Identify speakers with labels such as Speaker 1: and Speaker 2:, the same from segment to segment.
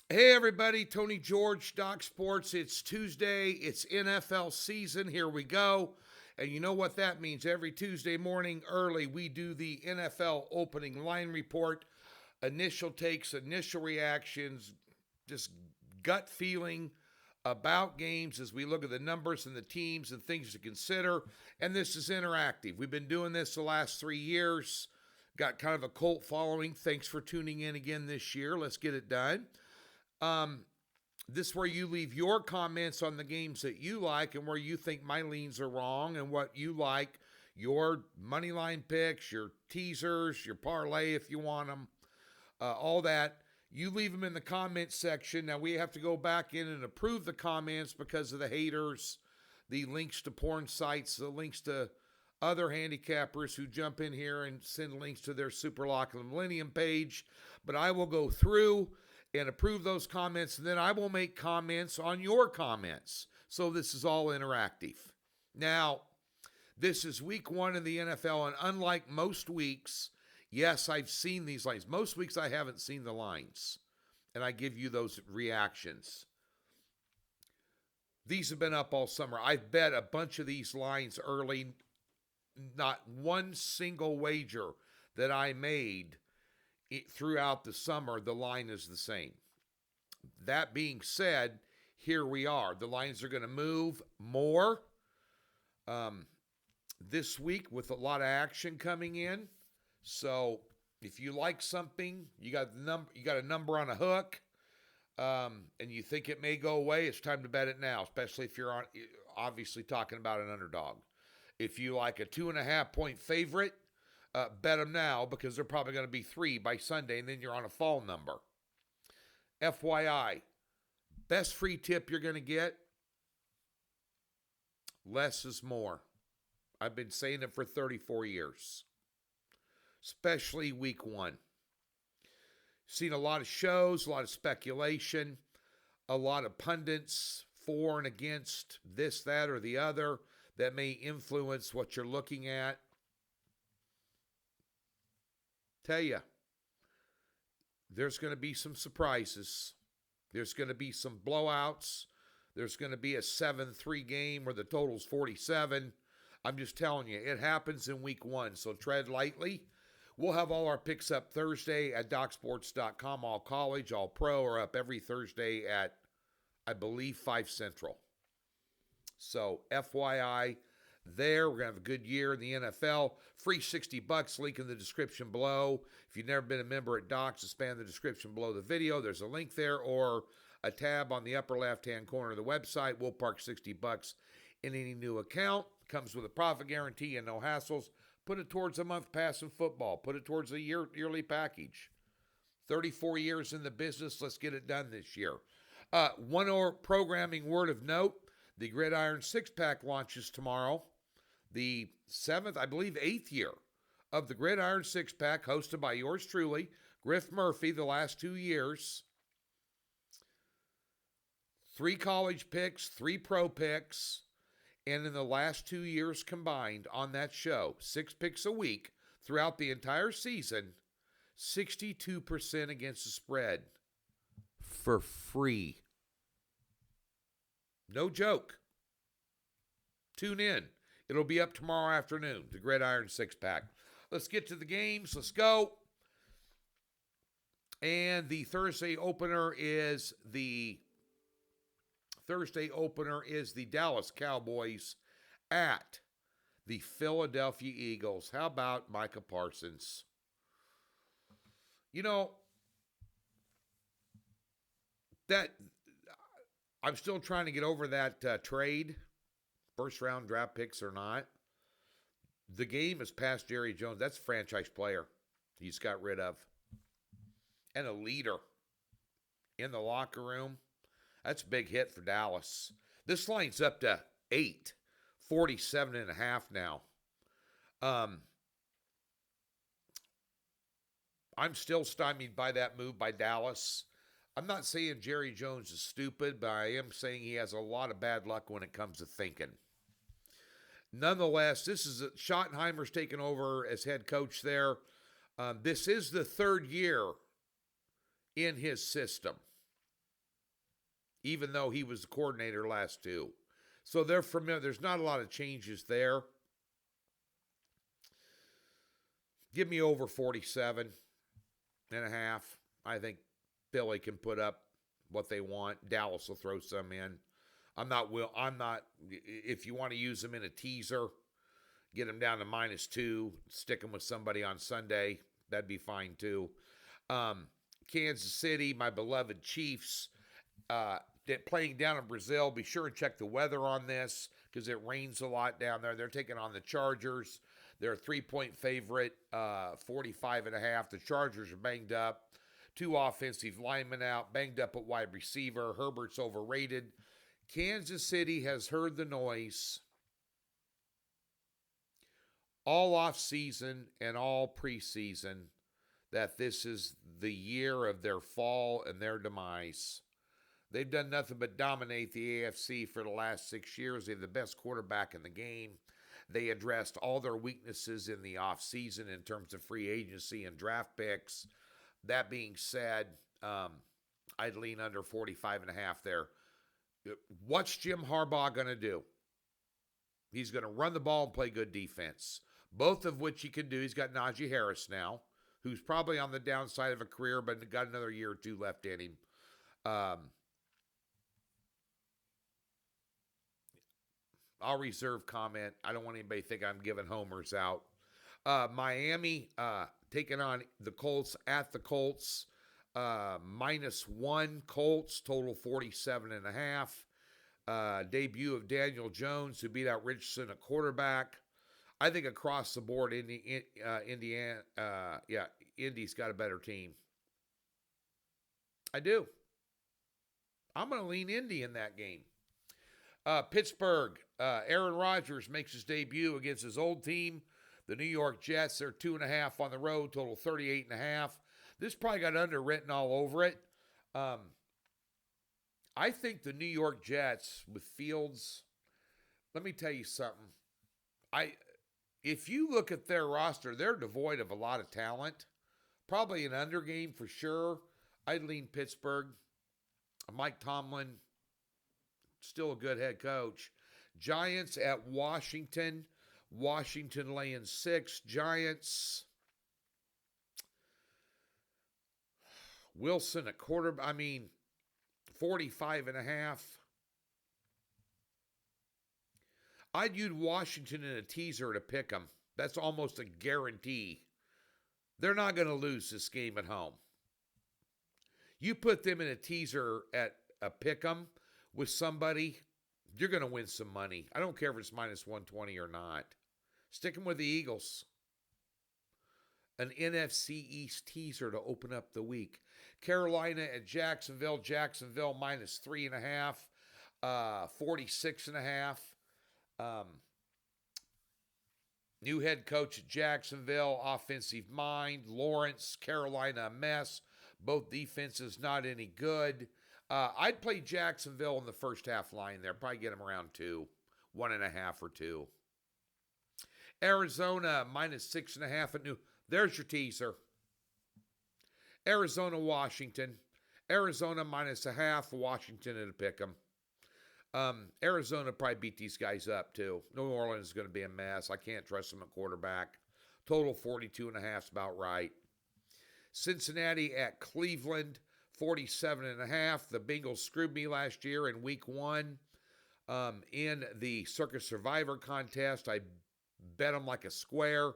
Speaker 1: Hey everybody, Tony George, Doc Sports. It's Tuesday. It's NFL season. Here we go. And you know what that means. Every Tuesday morning early, we do the NFL opening line report, initial takes, initial reactions, just gut feeling about games as we look at the numbers and the teams and things to consider. And this is interactive. We've been doing this the last 3 years. Got kind of a cult following. Thanks for tuning in again this year. Let's get it done. Um, this is where you leave your comments on the games that you like and where you think my leans are wrong and what you like, your money line picks, your teasers, your parlay if you want them, all that. You leave them in the comments section. Now we have to go back in and approve the comments because of the haters, the links to porn sites, the links to other handicappers who jump in here and send links to their Super Lock of the Millennium page. But I will go through and approve those comments, and then I will make comments on your comments. So this is all interactive. Now, this is week 1 in the NFL, and unlike most weeks, yes, I've seen these lines. Most weeks I haven't seen the lines, and I give you those reactions. These have been up all summer. I've bet a bunch of these lines early. Not one single wager that I made throughout the summer, the line is the same. That being said, here we are. The lines are going to move more this week with a lot of action coming in. So if you like something, you got a number on a hook, and you think it may go away, it's time to bet it now, especially if you're obviously talking about an underdog. If you like a 2.5 point favorite, bet them now because they're probably going to be 3 by Sunday, and then you're on a fall number. FYI, best free tip you're going to get, less is more. I've been saying it for 34 years, especially week 1. Seen a lot of shows, a lot of speculation, a lot of pundits for and against this, that, or the other that may influence what you're looking at. Tell you, there's going to be some surprises. There's going to be some blowouts. There's going to be a 7-3 game where the total's 47. I'm just telling you, it happens in week 1, so tread lightly. We'll have all our picks up Thursday at DocSports.com. All college, all pro are up every Thursday at, I believe, 5 Central. So, FYI, there. We're going to have a good year in the NFL. Free $60, link in the description below. If you've never been a member at Docs, expand the description below the video. There's a link there or a tab on the upper left-hand corner of the website. We'll park $60 in any new account. Comes with a profit guarantee and no hassles. Put it towards a month pass in football. Put it towards a yearly package. 34 years in the business. Let's get it done this year. One more programming word of note. The Gridiron 6-pack launches tomorrow. The 7th, I believe 8th year of the Gridiron 6-pack, hosted by yours truly, Griff Murphy, the last 2 years. 3 college picks, 3 pro picks, and in the last 2 years combined on that show, 6 picks a week throughout the entire season, 62% against the spread for free. No joke. Tune in. It'll be up tomorrow afternoon, the Gridiron 6-pack. Let's get to the games. Let's go. And the Thursday opener is the Dallas Cowboys at the Philadelphia Eagles. How about Micah Parsons? You know, that I'm still trying to get over that trade. First round draft picks or not. The game is past Jerry Jones. That's a franchise player he's got rid of. And a leader in the locker room. That's a big hit for Dallas. This line's up to 8, 47.5 now. I'm still stymied by that move by Dallas. I'm not saying Jerry Jones is stupid, but I am saying he has a lot of bad luck when it comes to thinking. Nonetheless, this is Schottenheimer's taken over as head coach there. This is the 3rd year in his system. even though he was the coordinator last two. So they're familiar. There's not a lot of changes there. Give me over 47.5. I think Philly can put up what they want. Dallas will throw some in. I'm not if you want to use them in a teaser, get them down to -2, stick them with somebody on Sunday, that'd be fine too. Kansas City, my beloved Chiefs, playing down in Brazil. Be sure and check the weather on this because it rains a lot down there. They're taking on the Chargers. They're a 3-point favorite, 45.5. The Chargers are banged up. 2 offensive linemen out, banged up at wide receiver. Herbert's overrated. Kansas City has heard the noise all offseason and all preseason that this is the year of their fall and their demise. They've done nothing but dominate the AFC for the last 6 years. They have the best quarterback in the game. They addressed all their weaknesses in the offseason in terms of free agency and draft picks. That being said, I'd lean under 45.5 there. What's Jim Harbaugh going to do? He's going to run the ball and play good defense, both of which he can do. He's got Najee Harris now, who's probably on the downside of a career, but got another year or two left in him. I'll reserve comment. I don't want anybody to think I'm giving homers out. Miami taking on the Colts at the Colts. -1 Colts, total 47.5. Debut of Daniel Jones, who beat out Richardson at quarterback. I think across the board, Indiana, Indy's got a better team. I do. I'm going to lean Indy in that game. Pittsburgh, Aaron Rodgers makes his debut against his old team, the New York Jets. They're 2.5 on the road, total 38.5. This probably got underwritten all over it. I think the New York Jets with Fields, let me tell you something. If you look at their roster, they're devoid of a lot of talent. Probably an under game for sure. I'd lean Pittsburgh. Mike Tomlin, still a good head coach. Giants at Washington. Washington laying 6. Giants. Wilson at quarterback. 45.5. I'd use Washington in a teaser to pick them. That's almost a guarantee. They're not going to lose this game at home. You put them in a teaser at a pick 'em with somebody, you're going to win some money. I don't care if it's -120 or not. Stick them with the Eagles. An NFC East teaser to open up the week. Carolina at Jacksonville. Jacksonville -3.5. 46.5. New head coach at Jacksonville. Offensive mind. Lawrence. Carolina a mess. Both defenses not any good. I'd play Jacksonville in the first half line there. Probably get them around 2. 1.5 or 2. Arizona -6.5 at New. There's your teaser. Arizona, Washington. Arizona -0.5. Washington at a pick 'em. Arizona probably beat these guys up too. New Orleans is going to be a mess. I can't trust them at quarterback. Total 42.5 is about right. Cincinnati at Cleveland, 47.5. The Bengals screwed me last year in week 1 in the Circus Survivor contest. I bet them like a square.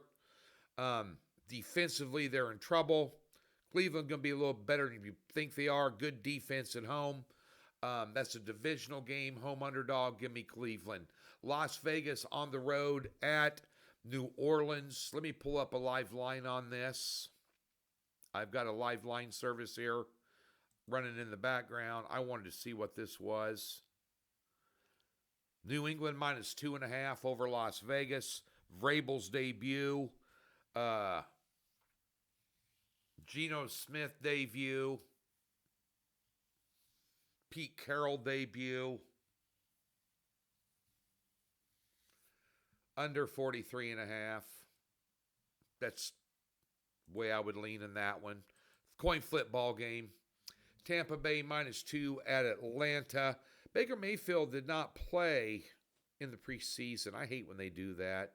Speaker 1: Defensively, they're in trouble. Cleveland going to be a little better than you think they are. Good defense at home. That's a divisional game. Home underdog. Give me Cleveland. Las Vegas on the road at New Orleans. Let me pull up a live line on this. I've got a live line service here running in the background. I wanted to see what this was. New England -2.5 over Las Vegas. Vrabel's debut. Geno Smith debut. Pete Carroll debut. Under 43.5. That's the way I would lean in that one. Coin flip ball game. Tampa Bay -2 at Atlanta. Baker Mayfield did not play in the preseason. I hate when they do that.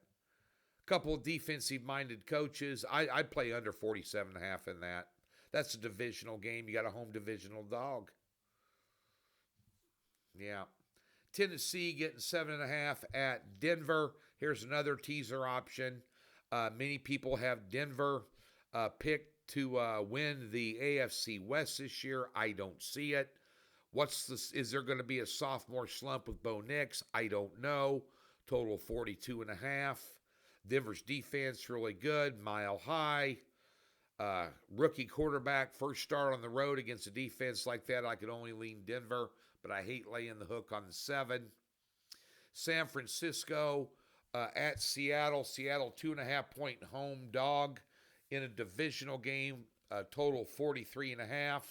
Speaker 1: A couple of defensive-minded coaches. I'd play under 47.5 in that. That's a divisional game. You got a home divisional dog. Yeah. Tennessee getting 7.5 at Denver. Here's another teaser option. Many people have Denver picked to win the AFC West this year. I don't see it. Is there going to be a sophomore slump with Bo Nix? I don't know. Total 42.5. Denver's defense really good, mile high. Rookie quarterback, first start on the road against a defense like that. I could only lean Denver, but I hate laying the hook on the 7. San Francisco at Seattle. Seattle 2.5-point home dog in a divisional game. Total 43.5.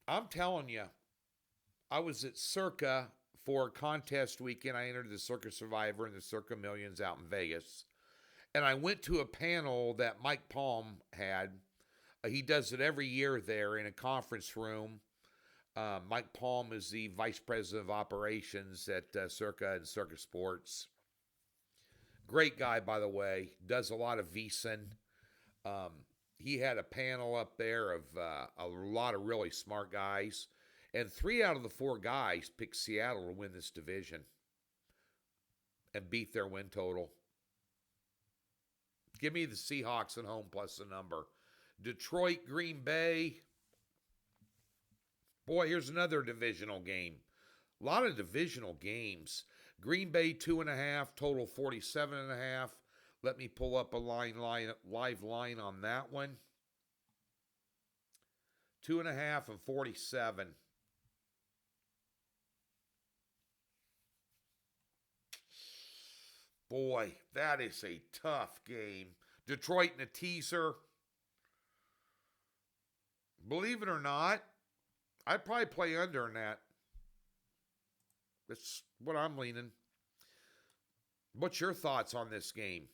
Speaker 1: I'm telling you, I was at Circa for contest weekend. I entered the Circa Survivor and the Circa Millions out in Vegas. And I went to a panel that Mike Palm had. He does it every year there in a conference room. Mike Palm is the vice president of operations at Circa and Circa Sports. Great guy, by the way. Does a lot of VEASAN. He had a panel up there of a lot of really smart guys. And 3 out of the 4 guys picked Seattle to win this division and beat their win total. Give me the Seahawks at home plus the number. Detroit, Green Bay. Boy, here's another divisional game. A lot of divisional games. Green Bay 2.5, total 47.5. Let me pull up a live line on that one. 2.5 and 47. Boy, that is a tough game. Detroit in a teaser. Believe it or not, I'd probably play under in that. That's what I'm leaning. What's your thoughts on this game?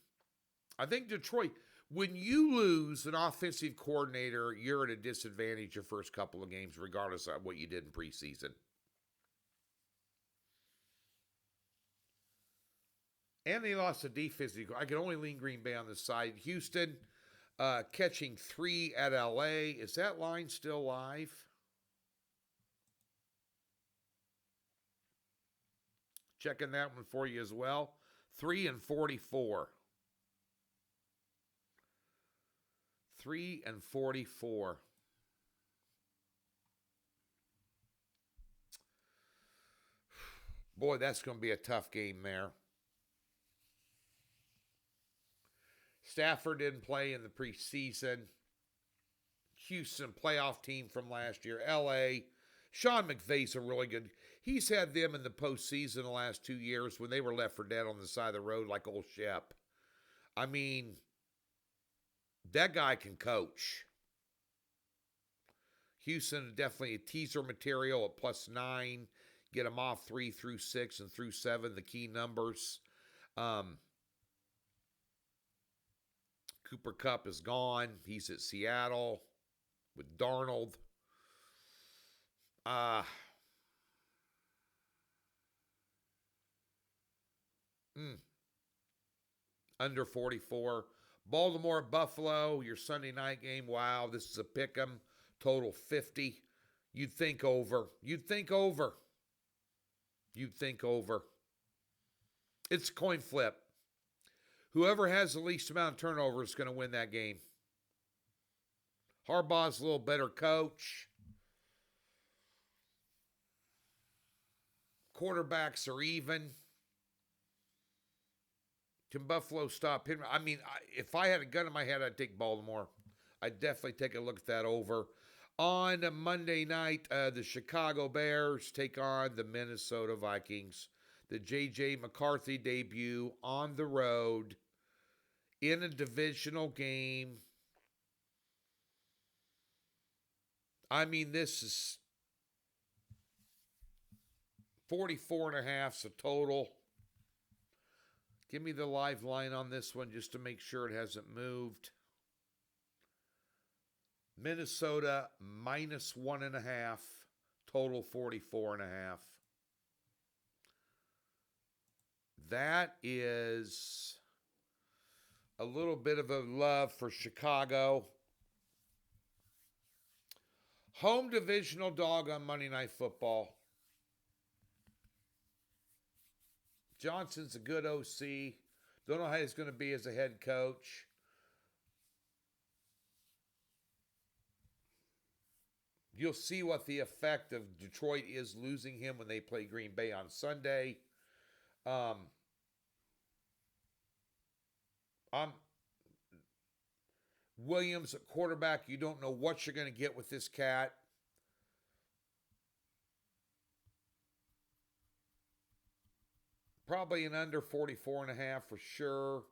Speaker 1: I think Detroit, when you lose an offensive coordinator, you're at a disadvantage your first couple of games, regardless of what you did in preseason. And they lost the defense. I can only lean Green Bay on the side. Houston catching 3 at LA. Is that line still live? Checking that one for you as well. 3 and 44. 3 and 44. Boy, that's going to be a tough game there. Stafford didn't play in the preseason. Houston playoff team from last year. LA. Sean McVay's a really good. He's had them in the postseason the last 2 years when they were left for dead on the side of the road like old Shep. I mean, that guy can coach. Houston definitely a teaser material at +9. Get them off 3 through 6 and through 7, the key numbers. Cooper Kupp is gone. He's at Seattle with Darnold. Under 44. Baltimore, Buffalo, your Sunday night game. Wow, this is a pick 'em. Total 50. You'd think over. You'd think over. You'd think over. It's a coin flip. Whoever has the least amount of turnovers is going to win that game. Harbaugh's a little better coach. Quarterbacks are even. Can Buffalo stop him? I mean, if I had a gun in my head, I'd take Baltimore. I'd definitely take a look at that over. On Monday night, the Chicago Bears take on the Minnesota Vikings. The J.J. McCarthy debut on the road in a divisional game. I mean, this is 44.5, so total. Give me the live line on this one just to make sure it hasn't moved. Minnesota minus 1.5. Total 44.5. That is a little bit of a love for Chicago. Home divisional dog on Monday Night Football. Johnson's a good OC. Don't know how he's going to be as a head coach. You'll see what the effect of Detroit is losing him when they play Green Bay on Sunday. Williams at quarterback, you don't know what you're going to get with this cat. Probably an under 44.5 for sure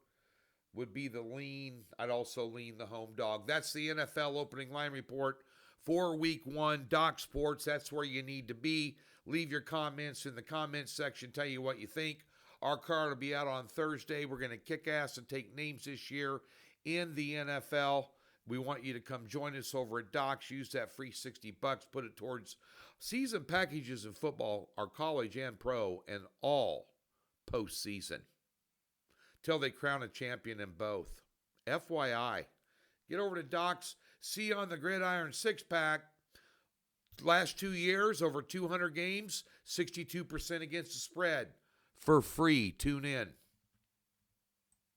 Speaker 1: would be the lean. I'd also lean the home dog. That's the NFL opening line report for week 1. Doc Sports, that's where you need to be. Leave your comments in the comments section. Tell you what you think. Our card will be out on Thursday. We're going to kick ass and take names this year in the NFL. We want you to come join us over at Doc's. Use that free $60. Put it towards season packages in football, our college and pro, and all postseason till they crown a champion in both. FYI, get over to Doc's. See you on the Gridiron 6-pack. Last 2 years, over 200 games, 62% against the spread. For free, tune in.